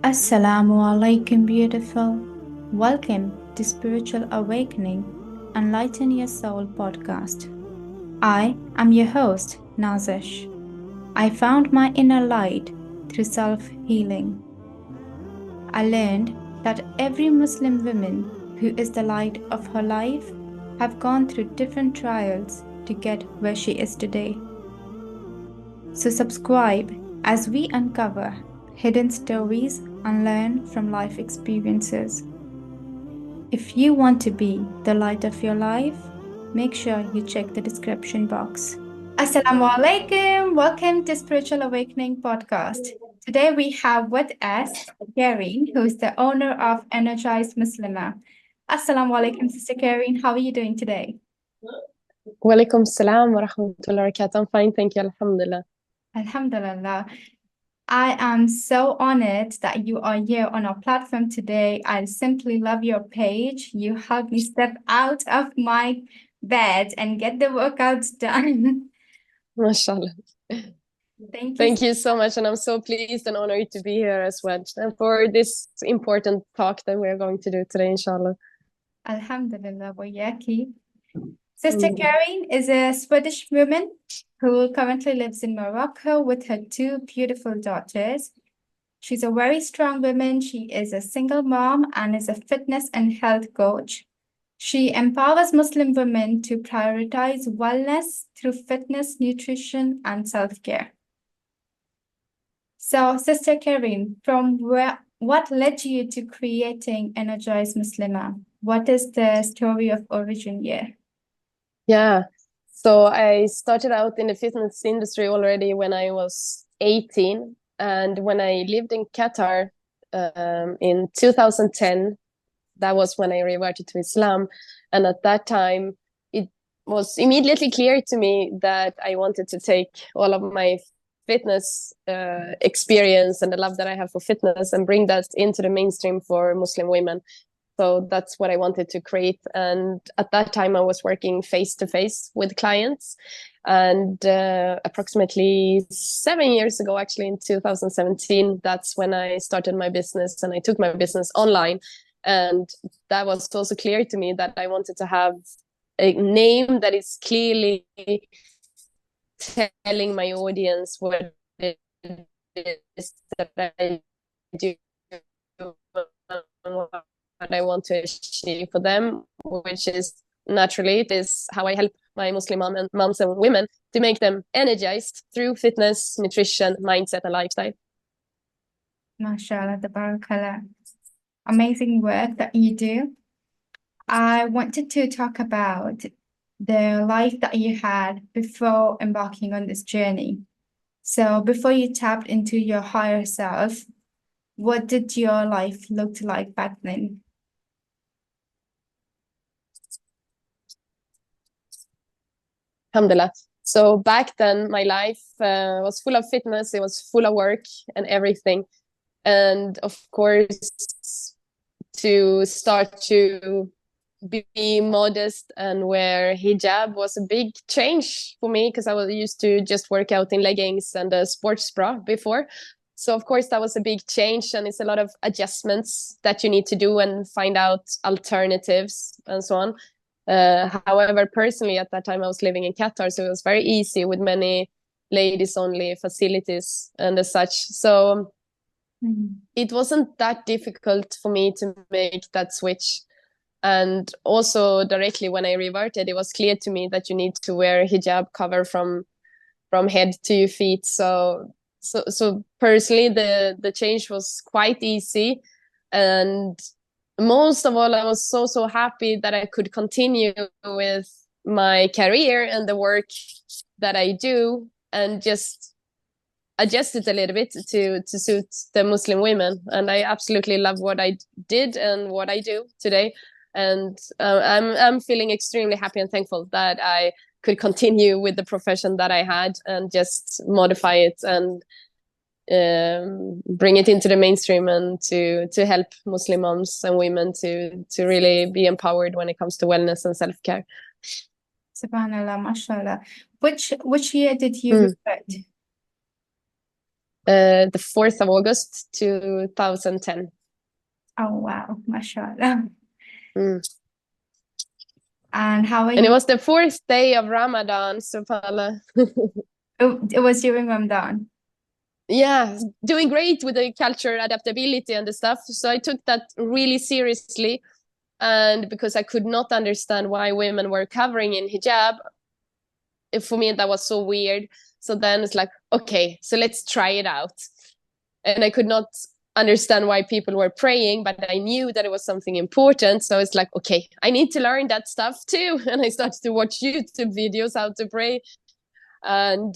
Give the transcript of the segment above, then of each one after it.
Assalamu alaikum, beautiful. Welcome to Spiritual Awakening, Enlighten Your Soul Podcast. I am your host, Nazish. I found my inner light through self-healing. I learned that every Muslim woman who is the light of her life have gone through different trials to get where she is today. So subscribe as we uncover hidden stories and learn from life experiences. If you want to be the light of your life, make sure you check the description box. Assalamu alaikum. Welcome to Spiritual Awakening Podcast. Today we have with us Carin, who is the owner of Energized Muslima. Assalamu alaikum, Sister Carin. How are you doing today? Walaikum salam wa rahmatullahi wa barakatuh. I'm fine, thank you. Alhamdulillah. Alhamdulillah. I am so honored that you are here on our platform today. I simply love your page. You helped me step out of my bed and get the workouts done. MashaAllah. Thank you. Thank you so much. And I'm so pleased and honored to be here as well. And for this important talk that we're going to do today, inshallah. Alhamdulillah wa yaki. Sister Carin is a Swedish woman who currently lives in Morocco with her two beautiful daughters. She's a very strong woman. She is a single mom and is a fitness and health coach. She empowers Muslim women to prioritize wellness through fitness, nutrition, and self-care. So, Sister Carin, what led you to creating Energized Muslima? What is the story of origin here? Yeah. So I started out in the fitness industry already when I was 18. And when I lived in Qatar in 2010, that was when I reverted to Islam. And at that time, it was immediately clear to me that I wanted to take all of my fitness experience and the love that I have for fitness and bring that into the mainstream for Muslim women. So that's what I wanted to create. And at that time, I was working face to face with clients. And approximately 7 years ago, actually in 2017, that's when I started my business and I took my business online. And that was also clear to me that I wanted to have a name that is clearly telling my audience what it is that I do, what I want to achieve for them, which is naturally it is how I help my Muslim moms and women to make them energized through fitness, nutrition, mindset, and lifestyle. MashaAllah, tabarakallah. Amazing work that you do. I wanted to talk about the life that you had before embarking on this journey. So before you tapped into your higher self, what did your life look like back then? Alhamdulillah. So back then, my life was full of fitness. It was full of work and everything. And of course, to start to be modest and wear hijab was a big change for me because I was used to just work out in leggings and a sports bra before. So of course that was a big change, and it's a lot of adjustments that you need to do and find out alternatives and so on. However, personally at that time I was living in Qatar, so it was very easy with many ladies only facilities and as such. So it wasn't that difficult for me to make that switch. And also directly when I reverted, it was clear to me that you need to wear hijab cover from head to your feet. So personally, the change was quite easy. And most of all, I was so happy that I could continue with my career and the work that I do and just adjust it a little bit to suit the Muslim women. And I absolutely love what I did and what I do today. And I'm feeling extremely happy and thankful that I could continue with the profession that I had and just modify it and bring it into the mainstream and to help Muslim moms and women to really be empowered when it comes to wellness and self-care. Subhanallah, mashallah. Which year did you revert? the 4th of August 2010. Oh wow, mashallah. Mm. And how are And it you? was the 4th day of Ramadan, subhanAllah. It was during Ramadan. Yeah, doing great with the culture adaptability and the stuff. So I took that really seriously. And because I could not understand why women were covering in hijab, for me, that was so weird. So then it's like, okay, so let's try it out. And I could not understand why people were praying, but I knew that it was something important. So it's like, okay, I need to learn that stuff too. And I started to watch YouTube videos how to pray. And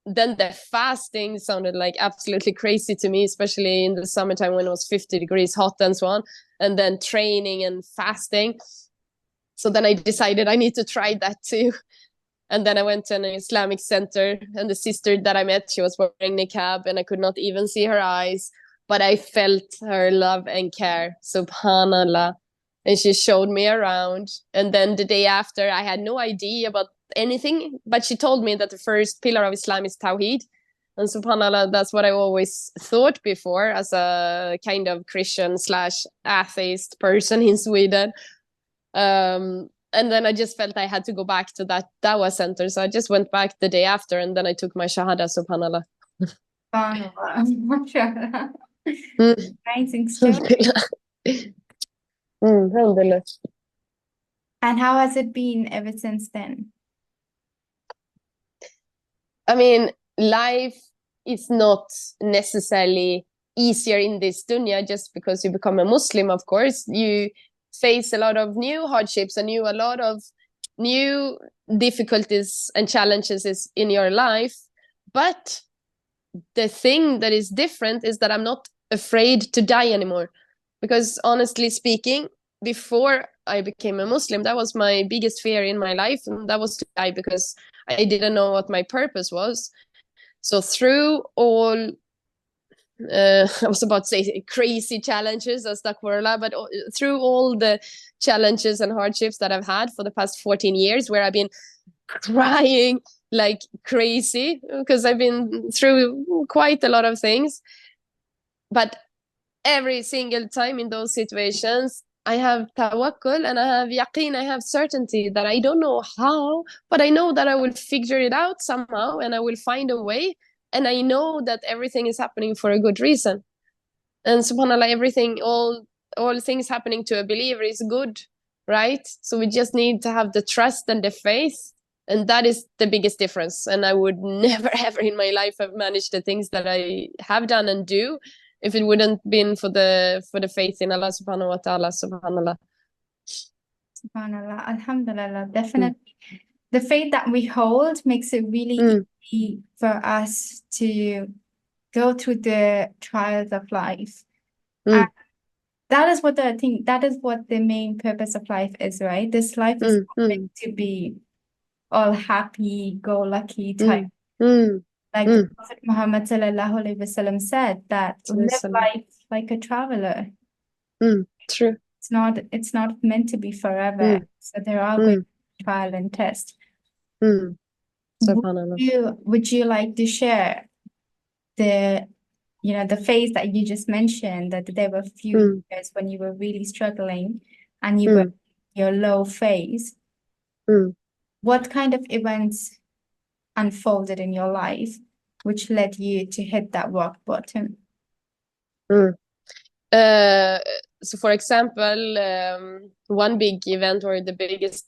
then the fasting sounded like absolutely crazy to me, especially in the summertime when it was 50 degrees hot and so on. And then training and fasting. So then I decided I need to try that too. And then I went to an Islamic center, and the sister that I met, she was wearing niqab, and I could not even see her eyes, but I felt her love and care, subhanallah. And she showed me around. And then the day after, I had no idea about anything, but she told me that the first pillar of Islam is Tawheed. And subhanallah, that's what I always thought before as a kind of Christian / atheist person in Sweden. And then I just felt I had to go back to that Dawa center. So I just went back the day after, and then I took my Shahada, subhanAllah. SubhanAllah. Mashallah. Mm. Amazing story. Alhamdulillah. And how has it been ever since then? I mean, life is not necessarily easier in this dunya just because you become a Muslim, of course. You face a lot of new hardships and a lot of new difficulties and challenges in your life. But the thing that is different is that I'm not afraid to die anymore. Because honestly speaking, before I became a Muslim, that was my biggest fear in my life. And that was to die because I didn't know what my purpose was. So through all I was about to say crazy challenges, astaghfirullah, but through all the challenges and hardships that I've had for the past 14 years, where I've been crying like crazy because I've been through quite a lot of things. But every single time in those situations, I have tawakkul and I have yaqeen, I have certainty that I don't know how, but I know that I will figure it out somehow and I will find a way. And I know that everything is happening for a good reason. And subhanAllah, everything, all things happening to a believer is good, right? So we just need to have the trust and the faith. And that is the biggest difference. And I would never, ever in my life have managed the things that I have done and do if it wouldn't been for the faith in Allah subhanahu wa ta'ala, subhanAllah. SubhanAllah. Alhamdulillah. Definitely. The faith that we hold makes it really easy for us to go through the trials of life. And that is what the main purpose of life is, right? This life is not meant to be all happy, go lucky type. Like the Prophet Muhammad sallallahu alaihi wasallam said that live life like a traveler. True. It's not meant to be forever. So there are going to be trial and test. Would you like to share the phase that you just mentioned, that there were a few years when you were really struggling and you were in your low phase? What kind of events unfolded in your life which led you to hit that rock bottom? So for example, one big event, or the biggest,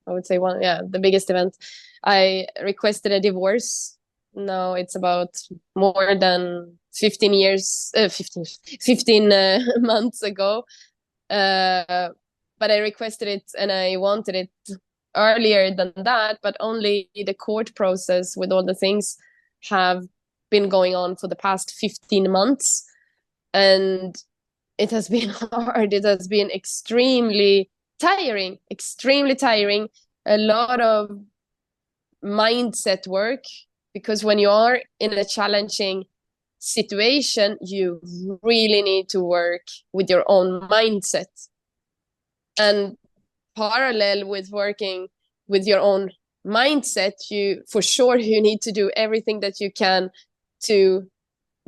I would say the biggest event, I requested a divorce. Now it's about more than 15 months ago. But I requested it and I wanted it earlier than that, but only the court process with all the things have been going on for the past 15 months. And it has been hard. It has been extremely tiring. A lot of mindset work, because when you are in a challenging situation, you really need to work with your own mindset. And parallel with working with your own mindset, you need to do everything that you can to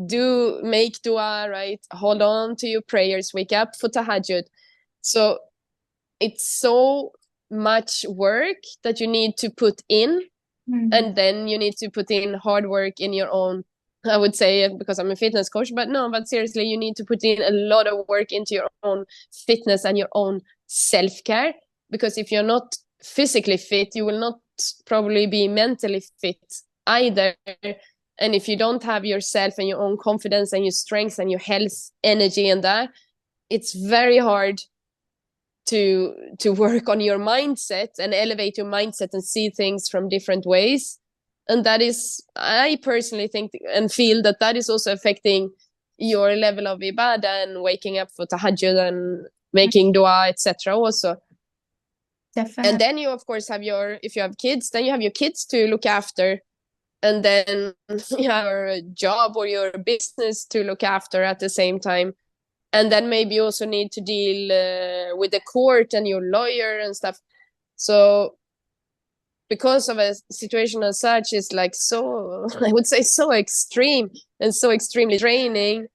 do make dua, right? Hold on to your prayers, wake up for Tahajudd. So it's so much work that you need to put in, and then you need to put in hard work in your own, I would say, because I'm a fitness coach, but seriously, you need to put in a lot of work into your own fitness and your own self-care, because if you're not physically fit, you will not probably be mentally fit either. And if you don't have yourself and your own confidence and your strength and your health, energy, and that, it's very hard to work on your mindset and elevate your mindset and see things from different ways. And that is, I personally think and feel that is also affecting your level of ibadah and waking up for Tahajudd and making dua, etc. also. Definitely. And then you, of course, have if you have kids, then you have your kids to look after. And then you have your job or your business to look after at the same time. And then maybe you also need to deal with the court and your lawyer and stuff. So because of a situation as such is like so, I would say, so extreme and so extremely draining,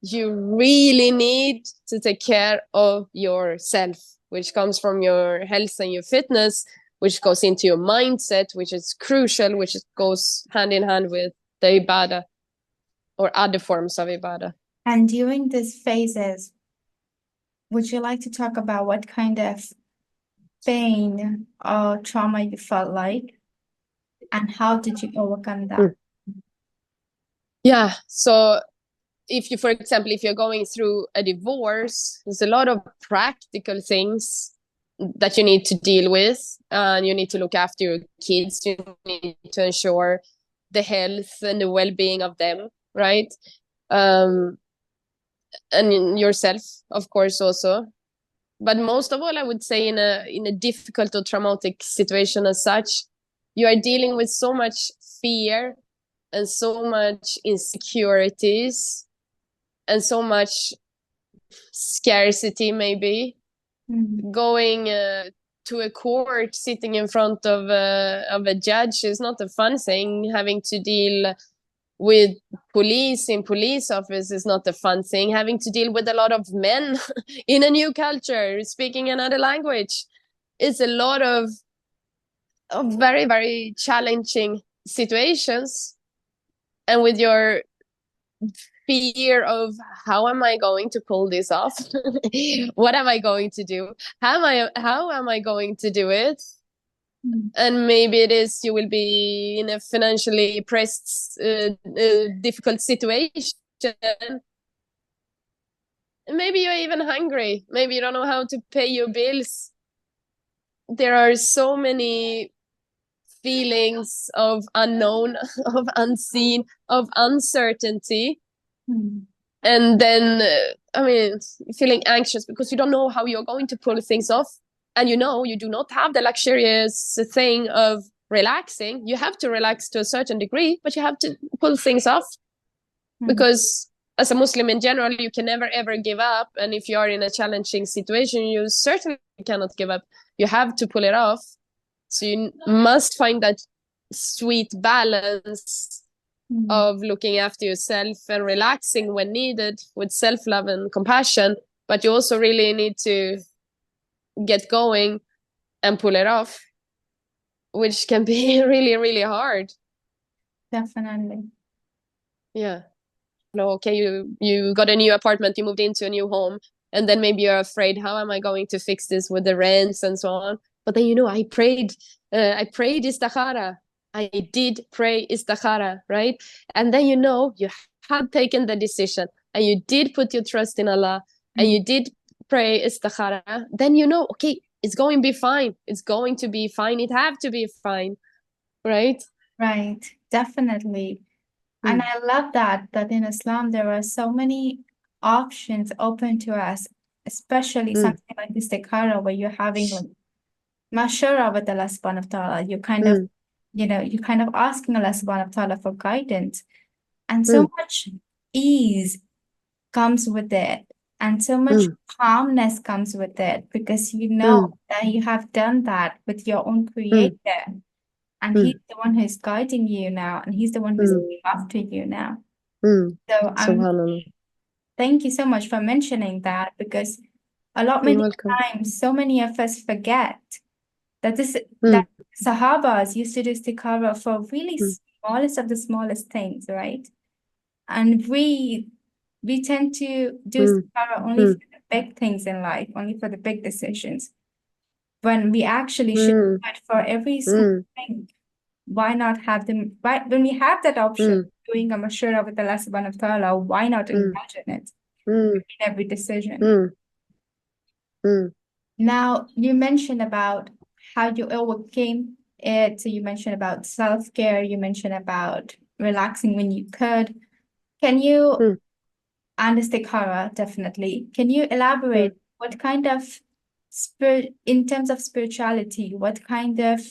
you really need to take care of yourself, which comes from your health and your fitness, which goes into your mindset, which is crucial, which goes hand in hand with the ibadah or other forms of ibadah. And during these phases, would you like to talk about what kind of pain or trauma you felt like, and how did you overcome that? Yeah, so if you, for example, if you're going through a divorce, there's a lot of practical things that you need to deal with, and you need to look after your kids. You need to ensure the health and the well-being of them, right? And yourself, of course, also. But most of all, I would say in a difficult or traumatic situation as such, you are dealing with so much fear and so much insecurities and so much scarcity, maybe. Going to a court, sitting in front of a judge is not a fun thing. Having to deal with police in police office is not a fun thing. Having to deal with a lot of men in a new culture, speaking another language, is a lot of very, very challenging situations. And with your fear of how am I going to pull this off? What am I going to do? How am I going to do it? And maybe it is you will be in a financially pressed, difficult situation. Maybe you're even hungry. Maybe you don't know how to pay your bills. There are so many feelings of unknown, of unseen, of uncertainty. And then, feeling anxious because you don't know how you're going to pull things off. And you do not have the luxurious thing of relaxing. You have to relax to a certain degree, but you have to pull things off. Because as a Muslim in general, you can never, ever give up. And if you are in a challenging situation, you certainly cannot give up. You have to pull it off. So you must find that sweet balance of looking after yourself and relaxing when needed with self-love and compassion. But you also really need to get going and pull it off, which can be really, really hard. Definitely. Yeah. Okay, you got a new apartment, you moved into a new home, and then maybe you're afraid, how am I going to fix this with the rents and so on? But then I prayed Istekhaara. I did pray Istekhaara, right? And then you have taken the decision and you did put your trust in Allah and you did pray Istekhaara. Then okay, it's going to be fine. It's going to be fine. It have to be fine, right? Right, definitely. And I love that in Islam there are so many options open to us, especially something like Istekhaara, where you're having like mashura with Allah subhanahu wa ta'ala. You kind of you're kind of asking Allah subhanahu wa ta'ala for guidance. And so much ease comes with it. And so much calmness comes with it, because that you have done that with your own creator. And he's the one who's guiding you now. And he's the one who's looking after you now. So Subhanallah. thank you so much for mentioning that, because many You're welcome. times, so many of us forget that that Sahabas used to do istikhara for really smallest of the smallest things, right? And we tend to do istikhara only for the big things in life, only for the big decisions, when we actually should do it for every small thing. Why not have them? When we have that option, doing a mashura with Allah subhanahu wa ta'ala, why not imagine it in every decision? Now, you mentioned about how you overcame it. So you mentioned about self-care, you mentioned about relaxing when you could. Can you, and istikhara, definitely. Can you elaborate what kind of in terms of spirituality, what kind of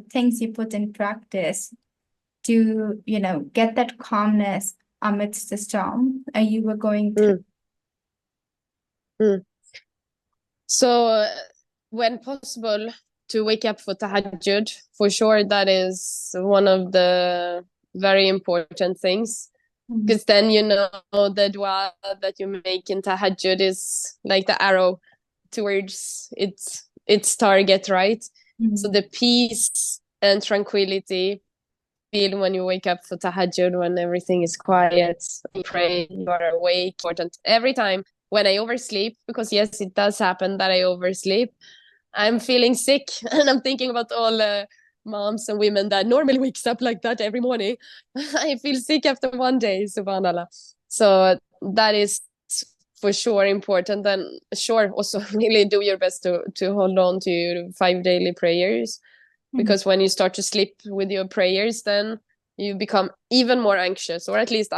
things you put in practice to, get that calmness amidst the storm you were going through? So when possible, to wake up for Tahajudd, for sure, that is one of the very important things. Because then the dua that you make in Tahajudd is like the arrow towards its target, right? So the peace and tranquility feel when you wake up for Tahajudd, when everything is quiet, you pray, you are awake. Important every time when I oversleep, because yes, it does happen that I oversleep. I'm feeling sick, and I'm thinking about all moms and women that normally wakes up like that every morning. I feel sick after one day, subhanallah. So that is for sure important. And sure, also really do your best to hold on to your 5 daily prayers, because when you start to sleep with your prayers, then you become even more anxious, or at least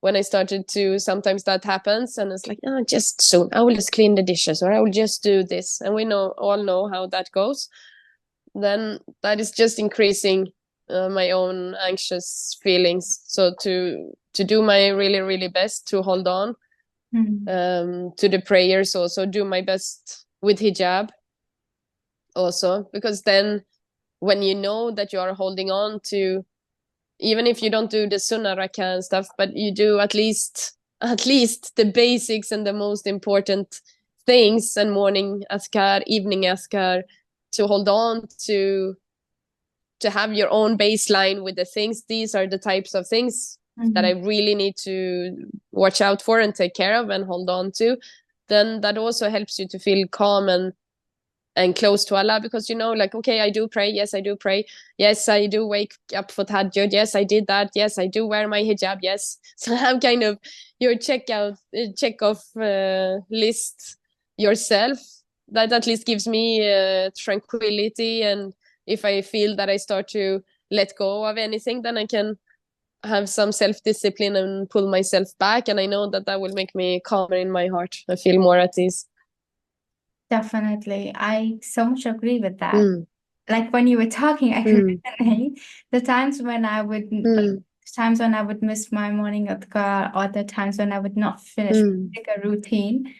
when I started to, sometimes that happens, and it's like, just soon, I will just clean the dishes, or I will just do this. And we all know how that goes. Then that is just increasing my own anxious feelings. So to do my really, really best to hold on to the prayers, also do my best with hijab also, because then when you know that you are holding on to, even if you don't do the sunnah rakah and stuff, but you do at least the basics and the most important things, and morning azkar, evening azkar, to hold on to have your own baseline with the things. These are the types of things that I really need to watch out for and take care of and hold on to. Then that also helps you to feel calm and close to Allah, because like, okay, I do pray. Yes, I do pray. Yes, I do wake up for Tahajjud. Yes, I did that. Yes, I do wear my hijab. Yes. So have kind of your check-off list yourself. That at least gives me tranquility. And if I feel that I start to let go of anything, then I can have some self-discipline and pull myself back. And I know that will make me calmer in my heart. I feel more at ease. Definitely. I so much agree with that. Like when you were talking, I could relate the times when I would miss my morning adhkar, or the times when I would not finish a routine.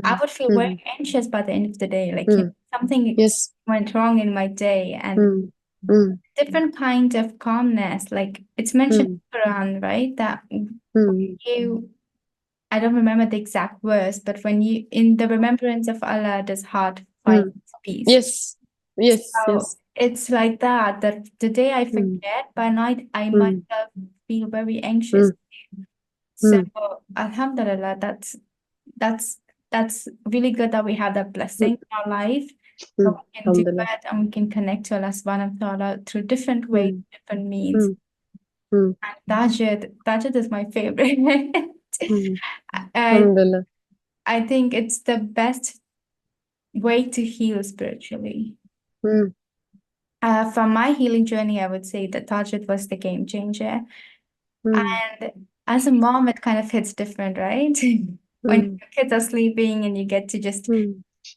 I would feel very anxious by the end of the day, like something went wrong in my day, and different kind of calmness. Like it's mentioned in the Quran, right? That I don't remember the exact words, but when you, in the remembrance of Allah, does heart find peace. Yes. So it's like that the day I forget, by night I myself feel very anxious. So alhamdulillah, that's really good that we have that blessing in our life. So we can do that, and we can connect to Allah subhanahu wa ta'ala through different ways, different means. And Tahajudd is my favorite. I think it's the best way to heal spiritually. From my healing journey, I would say that Tahajudd was the game changer. And as a mom, it kind of hits different, right? When your kids are sleeping and you get to just,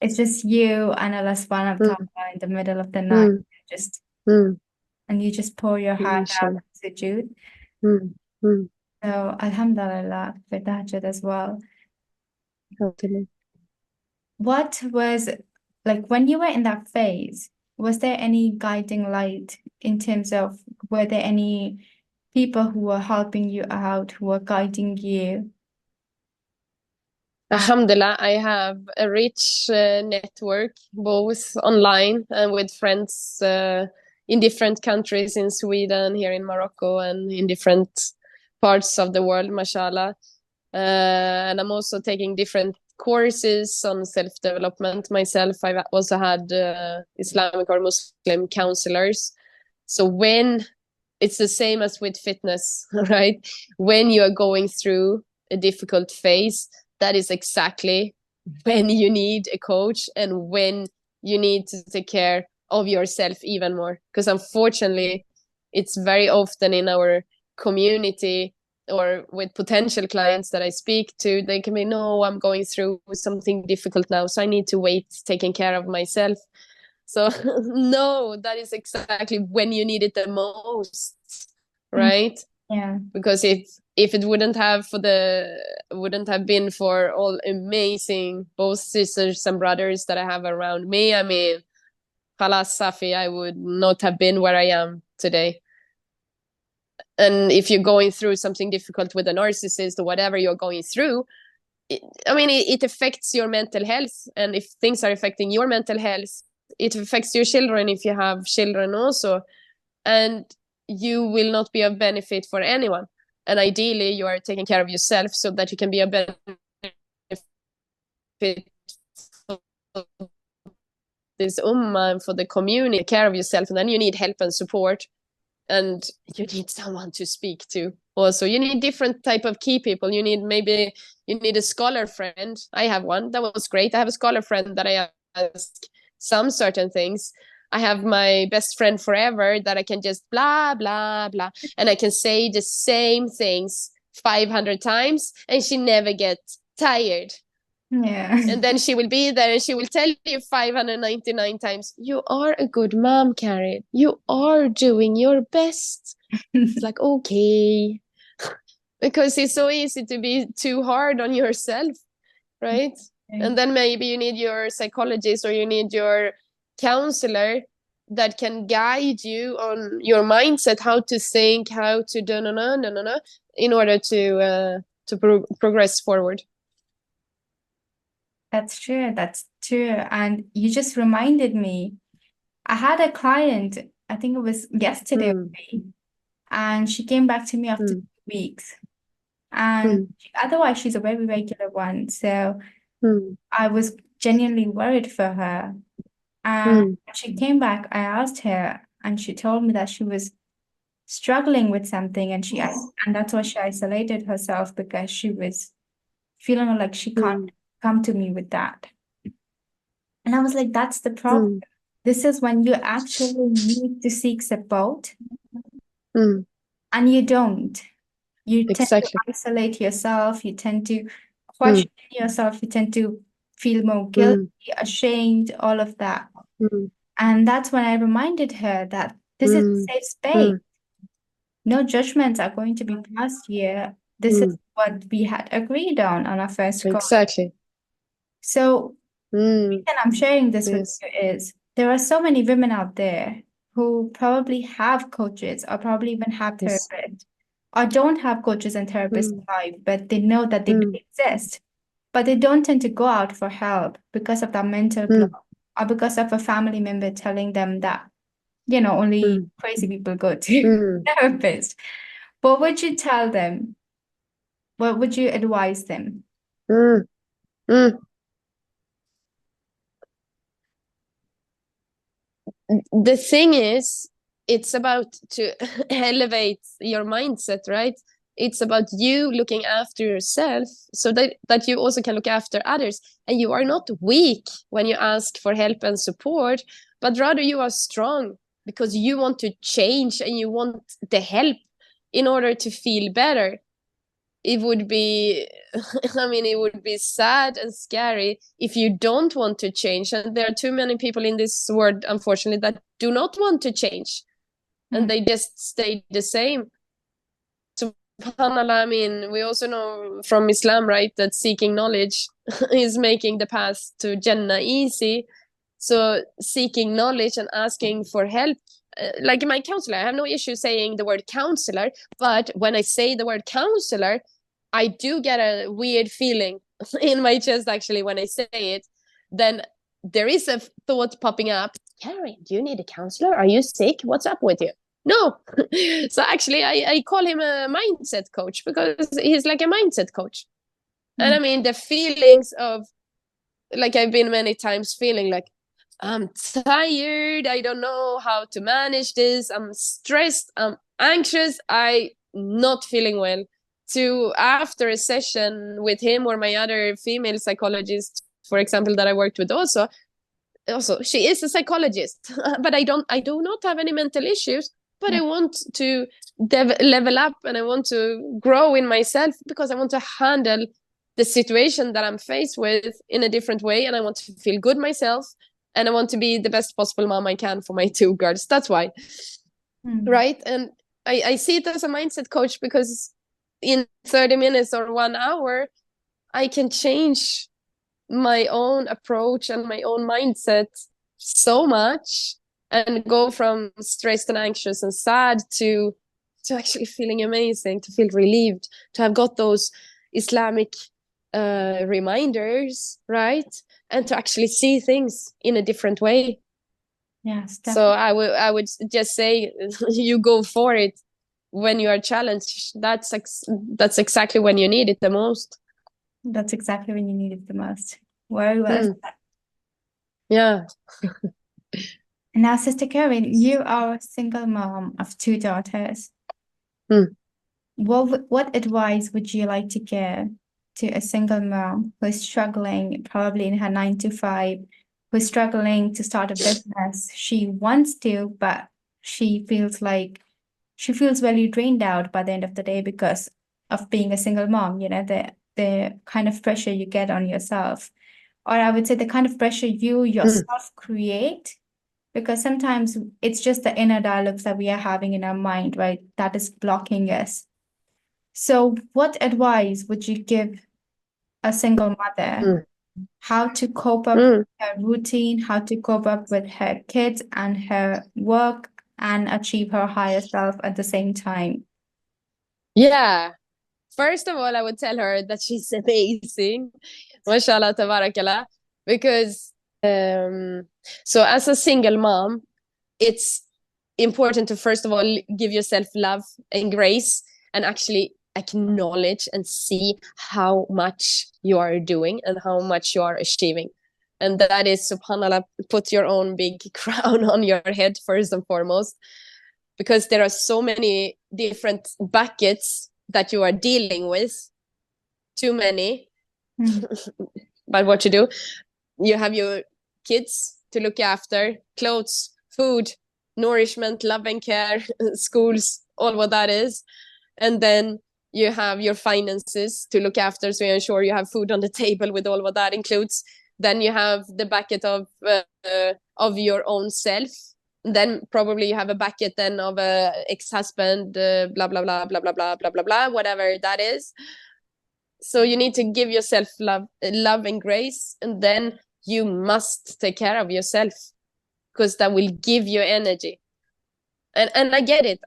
it's just you and Allah subhanahu wa ta'ala in the middle of the night, and you just pour your heart out to Jude. So alhamdulillah for Tahajudd as well. What was, like, when you were in that phase, was there any guiding light in terms of, were there any people who are helping you out, who are guiding you? Alhamdulillah, I have a rich network, both online and with friends in different countries, in Sweden, here in Morocco, and in different parts of the world, mashallah. And I'm also taking different courses on self-development myself. I've also had Islamic or Muslim counselors. So when it's the same as with fitness, right? When you are going through a difficult phase, that is exactly when you need a coach and when you need to take care of yourself even more. Because unfortunately, it's very often in our community or with potential clients that I speak to, they can be, no, I'm going through something difficult now, so I need to wait taking care of myself. So no, that is exactly when you need it the most, right? Yeah. Because if it wouldn't have been for all amazing both sisters and brothers that I have around me, I mean, Khalas Safi, I would not have been where I am today. And if you're going through something difficult with a narcissist or whatever you're going through, it affects your mental health. And if things are affecting your mental health, it affects your children if you have children also. And you will not be of benefit for anyone. And ideally, you are taking care of yourself so that you can be a benefit for this ummah, for the community. Take care of yourself, and then you need help and support. And you need someone to speak to. Also, you need different type of key people. You need a scholar friend. I have one. That was great. I have a scholar friend that I ask some certain things. I have my best friend forever that I can just blah, blah, blah. And I can say the same things 500 times and she never gets tired. Yeah. And then she will be there and she will tell you 599 times, you are a good mom, Carin. You are doing your best. It's like, okay. Because it's so easy to be too hard on yourself, right? Okay. And then maybe you need your psychologist or you need your counselor that can guide you on your mindset, how to think, how to do in order to progress forward. That's true. That's true. And you just reminded me, I had a client, I think it was yesterday, and she came back to me after 2 weeks. And otherwise, she's a very regular one. So I was genuinely worried for her. And when she came back, I asked her, and she told me that she was struggling with something, and that's why she isolated herself, because she was feeling like she can't come to me with that. And I was like, that's the problem. This is when you actually need to seek support, and you don't. You tend to isolate yourself, you tend to question yourself, you tend to feel more guilty, ashamed, all of that. And that's when I reminded her that this is a safe space. No judgments are going to be passed here. This is what we had agreed on our first call. Exactly. So, and I'm sharing this with you is, there are so many women out there who probably have coaches or probably even have therapists, or don't have coaches and therapists in life, but they know that they do exist, but they don't tend to go out for help because of that mental block, or because of a family member telling them that, only crazy people go to therapists. What would you tell them? What would you advise them? The thing is, it's about to elevate your mindset, right? It's about you looking after yourself so that you also can look after others. And you are not weak when you ask for help and support, but rather you are strong because you want to change and you want the help in order to feel better. It would be, it would be sad and scary if you don't want to change. And there are too many people in this world, unfortunately, that do not want to change. And they just stay the same. SubhanAllah, we also know from Islam, right, that seeking knowledge is making the path to Jannah easy. So seeking knowledge and asking for help like my counselor, I have no issue saying the word counselor, but when I say the word counselor, I do get a weird feeling in my chest, actually, when I say it. Then there is a thought popping up, Carin, do you need a counselor? Are you sick? What's up with you? No. So actually, I call him a mindset coach, because he's like a mindset coach. And I mean, the feelings of, like, I've been many times feeling like, I'm tired, I don't know how to manage this, I'm stressed, I'm anxious, I not feeling well, to after a session with him or my other female psychologist, for example, that I worked with also she is a psychologist, but I do not have any mental issues, but I want to level up, and I want to grow in myself, because I want to handle the situation that I'm faced with in a different way, and I want to feel good myself, and I want to be the best possible mom I can for my 2 girls. That's why. Right? And I see it as a mindset coach, because in 30 minutes or 1 hour, I can change my own approach and my own mindset so much, and go from stressed and anxious and sad to actually feeling amazing, to feel relieved, to have got those Islamic reminders, right? And to actually see things in a different way. Yes, definitely. So I would just say, you go for it when you are challenged. That's exactly when you need it the most. That's exactly when you need it the most. Very well said. Yeah. Now, Sister Carin, you are a single mom of 2 daughters. What advice would you like to give to a single mom who is struggling, probably in her 9 to 5, who's struggling to start a business? She wants to, but she feels very drained out by the end of the day because of being a single mom, the kind of pressure you get on yourself. Or I would say the kind of pressure you yourself create, because sometimes it's just the inner dialogues that we are having in our mind, right? That is blocking us. So what advice would you give a single mother? How to cope up with her routine, how to cope up with her kids and her work, and achieve her higher self at the same time? Yeah. First of all, I would tell her that she's amazing. Mashallah, tabarakallah. Because so as a single mom, it's important to first of all give yourself love and grace, and actually acknowledge and see how much you are doing and how much you are achieving. And that is, subhanallah, put your own big crown on your head first and foremost, because there are so many different buckets that you are dealing with, too many. But what you do, you have your kids to look after, clothes, food, nourishment, love and care, schools, all what that is. And then you have your finances to look after, so you ensure you have food on the table with all what that includes. Then you have the bucket of your own self. Then probably you have a bucket then of a ex-husband, blah blah blah blah blah blah blah blah blah, whatever that is. So you need to give yourself love and grace, and then you must take care of yourself, because that will give you energy. And I get it.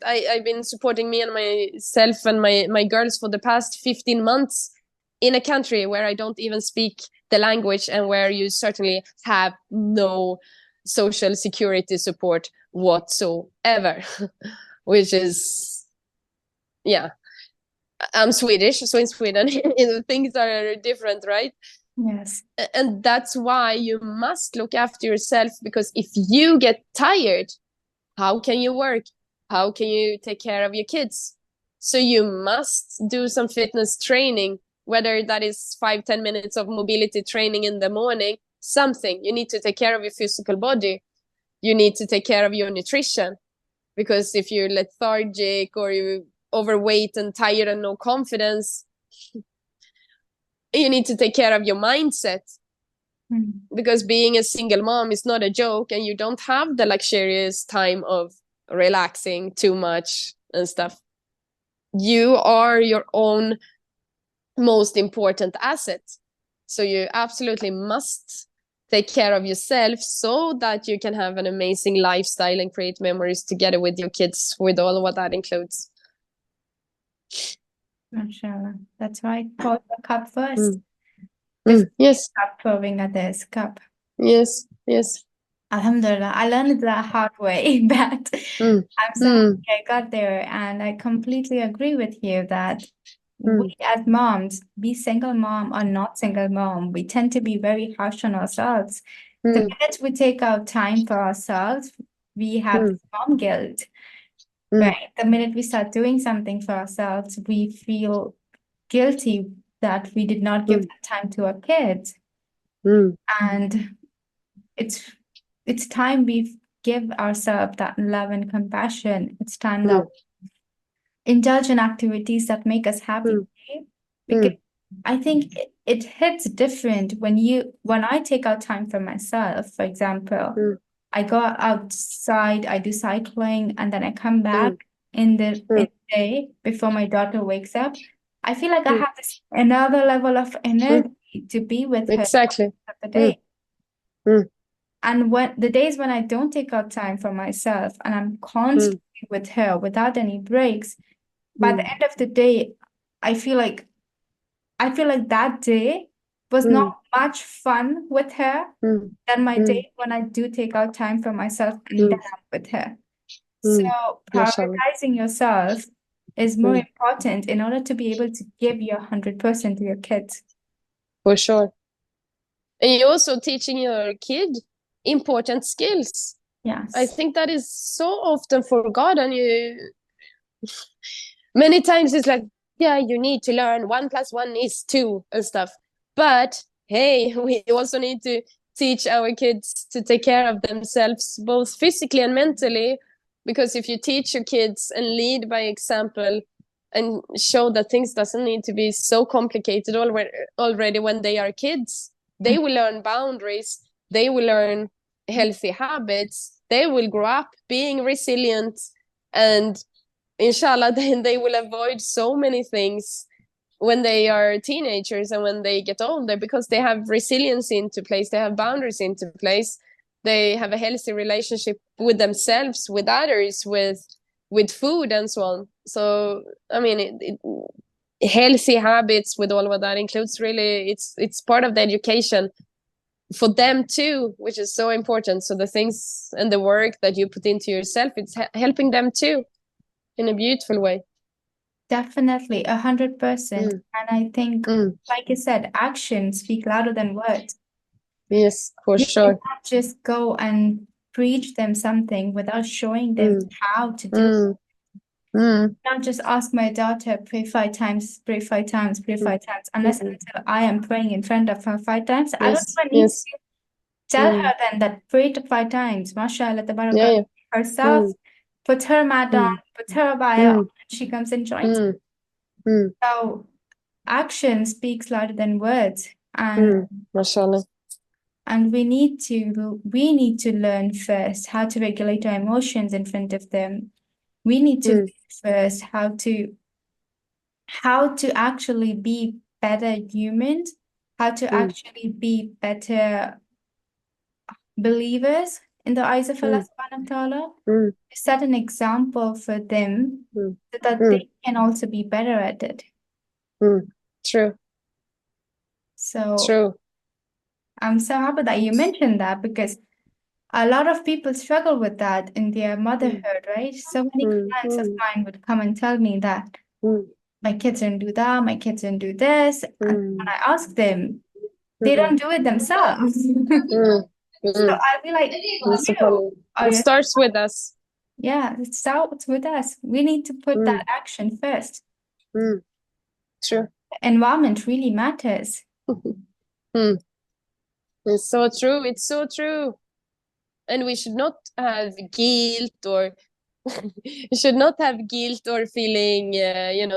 I've been supporting me and myself and my girls for the past 15 months in a country where I don't even speak the language, and where you certainly have no social security support whatsoever. Which is, yeah. I'm Swedish, so in Sweden things are different, right? Yes. And that's why you must look after yourself, because if you get tired, how can you work? How can you take care of your kids? So you must do some fitness training, whether that is 5-10 minutes of mobility training in the morning, something. You need to take care of your physical body. You need to take care of your nutrition, because if you're lethargic or you're overweight and tired and no confidence, you need to take care of your mindset. Because being a single mom is not a joke, and you don't have the luxurious time of relaxing too much and stuff. You are your own most important asset. So you absolutely must take care of yourself so that you can have an amazing lifestyle and create memories together with your kids, with all what that includes. Mashallah. That's right. Pour the cup first. Yes. Cup pouring others cup. Yes. Yes. Alhamdulillah, I learned it the hard way, but I'm so happy I got there, and I completely agree with you that we as moms, be single mom or not single mom, we tend to be very harsh on ourselves. The minute we take out time for ourselves, we have mom guilt, right? The minute we start doing something for ourselves, we feel guilty that we did not give that time to our kids. And it's time we give ourselves that love and compassion. It's time that we indulge in activities that make us happy. Because I think it hits different when I take out time for myself. For example, I go outside, I do cycling, and then I come back in the day before my daughter wakes up. I feel like I have this another level of energy to be with her Exactly. of the day. And when the days when I don't take out time for myself and I'm constantly with her without any breaks, by the end of the day, I feel like that day was not much fun with her than my day when I do take out time for myself and then I'm with her. So prioritizing yourself is more important in order to be able to give your 100% to your kids. For sure. And you're also teaching your kid important skills. Yes. I think that is so often forgotten. Many times it's like, yeah, you need to learn 1 + 1 is 2 and stuff. But hey, we also need to teach our kids to take care of themselves, both physically and mentally. Because if you teach your kids and lead by example and show that things doesn't need to be so complicated already when they are kids, they will learn boundaries, they will learn healthy habits, they will grow up being resilient, and inshallah then they will avoid so many things when they are teenagers and when they get older, because they have resilience into place, they have boundaries into place, they have a healthy relationship with themselves, with others, with food and so on. So I mean, healthy habits with all what that includes, really it's part of the education for them too, which is so important. So the things and the work that you put into yourself, it's helping them too in a beautiful way. Definitely, 100%. And I think, like you said, actions speak louder than words. Yes, for You sure. cannot just go and preach them something without showing them how to do it. Not just ask my daughter, pray 5 times, pray 5 times, pray 5 times, unless and until I am praying in front of her 5 times. I don't even need to tell her then that pray to 5 times, mashallah, tabarakallah, herself, put her mat on, put her abaya on, and she comes and joins. So action speaks louder than words, and mashallah. And we need to learn first how to regulate our emotions in front of them. We need to learn first how to actually be better humans, how to actually be better believers in the eyes of Allah subhanahu wa ta'ala. Set an example for them so that they can also be better at it. True. So True. I'm so happy that you mentioned that, because a lot of people struggle with that in their motherhood, right? So many clients of mine would come and tell me that my kids didn't do that, my kids didn't do this. And when I ask them, they don't do it themselves. So I'll be like, it starts with us. Yeah, it starts with us. We need to put that action first. True. Environment really matters. It's so true. It's so true. And we should not have guilt or feeling,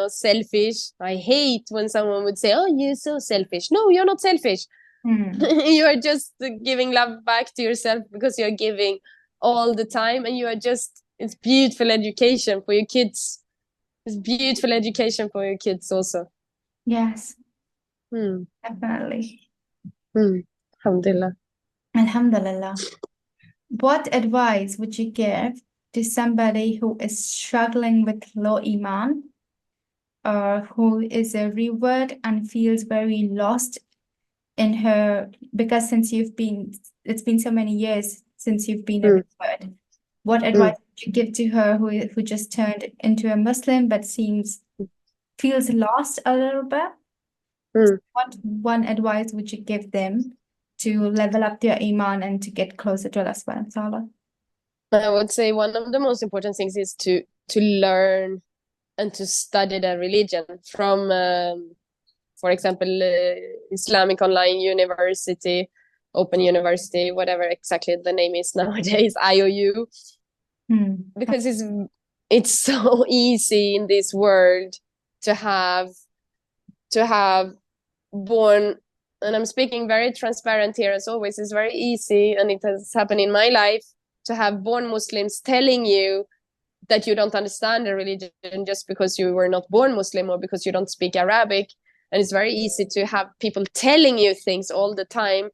selfish. I hate when someone would say, "Oh, you're so selfish." No, you're not selfish. You are just giving love back to yourself because you're giving all the time, and it's beautiful education for your kids. It's beautiful education for your kids also. Yes, definitely. Alhamdulillah. Alhamdulillah. What advice would you give to somebody who is struggling with low iman, or who is a revert and feels very lost in her, because it's been so many years since you've been a revert. What advice would you give to her who just turned into a Muslim but feels lost a little bit? What one advice would you give them to level up their iman and to get closer to Allah subhanahu wa ta'ala? I would say one of the most important things is to learn and to study the religion from, for example, Islamic Online University, Open University, whatever exactly the name is nowadays, IOU, because it's so easy in this world to have born, and I'm speaking very transparent here as always, it's very easy, and it has happened in my life, to have born Muslims telling you that you don't understand the religion just because you were not born Muslim or because you don't speak Arabic. And it's very easy to have people telling you things all the time.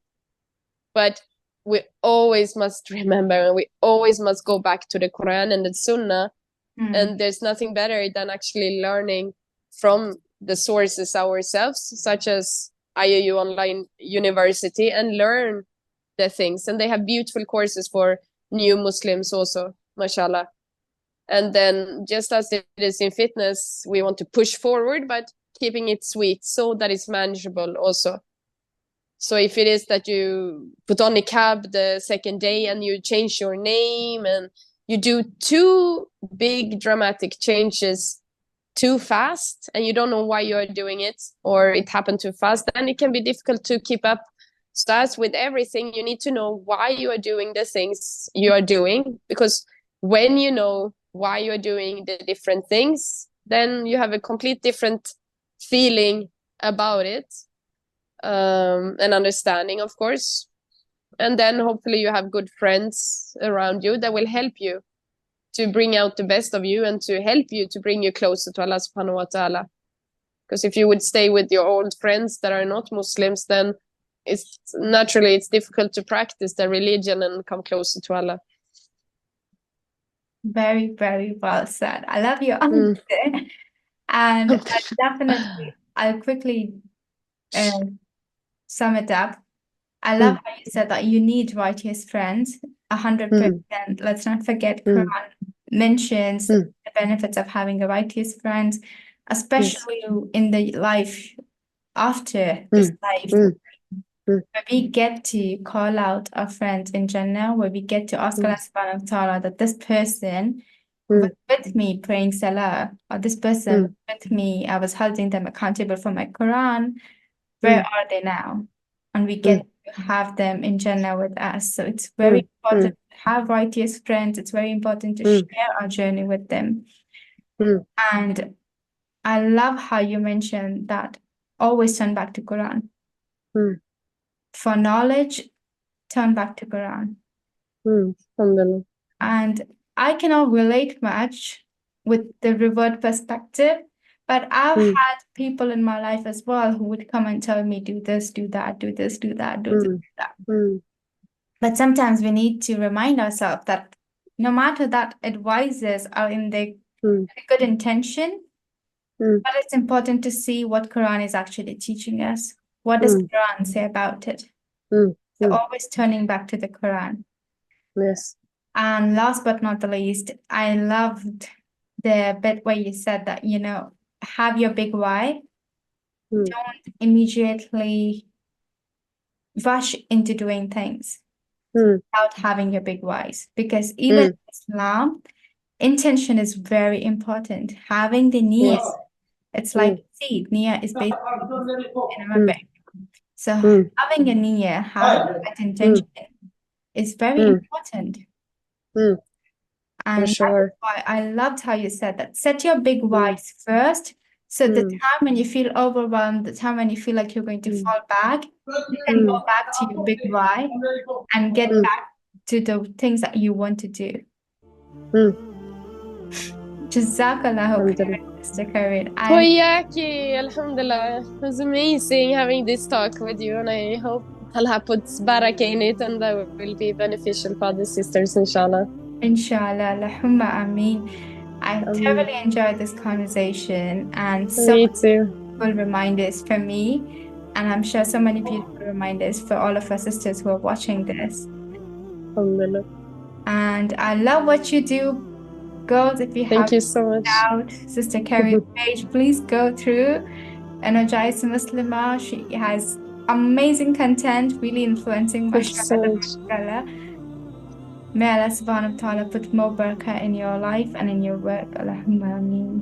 But we always must remember, and we always must go back to the Quran and the Sunnah. And there's nothing better than actually learning from the sources ourselves, such as IOU Online University, and learn the things. And they have beautiful courses for new Muslims also, mashallah. And then just as it is in fitness, we want to push forward, but keeping it sweet so that it's manageable also. So if it is that you put on niqab the second day and you change your name and you do two big dramatic changes too fast and you don't know why you're doing it, or it happened too fast, then it can be difficult to keep up. So as with everything, you need to know why you are doing the things you are doing, because when you know why you're doing the different things, then you have a complete different feeling about it, and understanding, of course. And then hopefully you have good friends around you that will help you to bring out the best of you and to help you to bring you closer to Allah subhanahu wa ta'ala. Because if you would stay with your old friends that are not Muslims, then it's difficult to practice the religion and come closer to Allah. Very, very well said. I love your answer. And I'll quickly sum it up. I love how you said that you need righteous friends, 100%. Let's not forget Quran mentions the benefits of having a righteous friends, especially in the life after this life, where we get to call out our friends in Jannah, where we get to ask Allah subhanahu wa ta'ala that this person with me praying salah, or this person with me, I was holding them accountable for my Quran, where are they now? And we get to have them in Jannah with us. So it's very important to have righteous friends. It's very important to share our journey with them. And I love how you mentioned that always turn back to Quran. For knowledge, turn back to Quran. And I cannot relate much with the revert perspective, but I've had people in my life as well who would come and tell me, do this, do that, do this, do that, do this, do that. But sometimes we need to remind ourselves that no matter that advisors are in the good intention, but it's important to see what Quran is actually teaching us. What does Quran say about it? So always turning back to the Quran. Yes. And last but not the least, I loved the bit where you said that, have your big why. Don't immediately rush into doing things without having your big whys. Because even in Islam, intention is very important. Having the niyyah, it's like seed. Niyyah is basically in Arabic. So having a niyyah, having that intention is very important. And sure. that's why I loved how you said that. Set your big whys first. So the time when you feel overwhelmed, the time when you feel like you're going to fall back, you can go back to your big why and get back to the things that you want to do. Jazakallahu khairan, Mr. Carin. Alhamdulillah. It was amazing having this talk with you, and I hope Allah puts barakah in it, and that will be beneficial for the sisters, inshallah. Inshallah, Allahumma ameen. I thoroughly enjoyed this conversation and so Me many too. beautiful reminders for me, and I'm sure so many beautiful reminders for all of our sisters who are watching this. Alhamdulillah. And I love what you do, girls. If you Thank have you so much. out Sister Carin's page, please go through Energized Muslima. She has amazing content, really influencing Thank you so mashallah. much. May Allah subhanahu wa ta'ala put more barakah in your life and in your work. Allahumma ameen.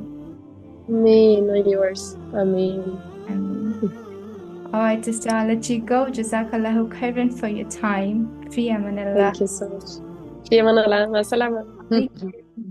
Ameen, and yours. Ameen. All right, sister, I'll let you go. Jazakallahu khairan for your time. Fi amanillah. Thank you so much. Fi amanillah. Ma salama.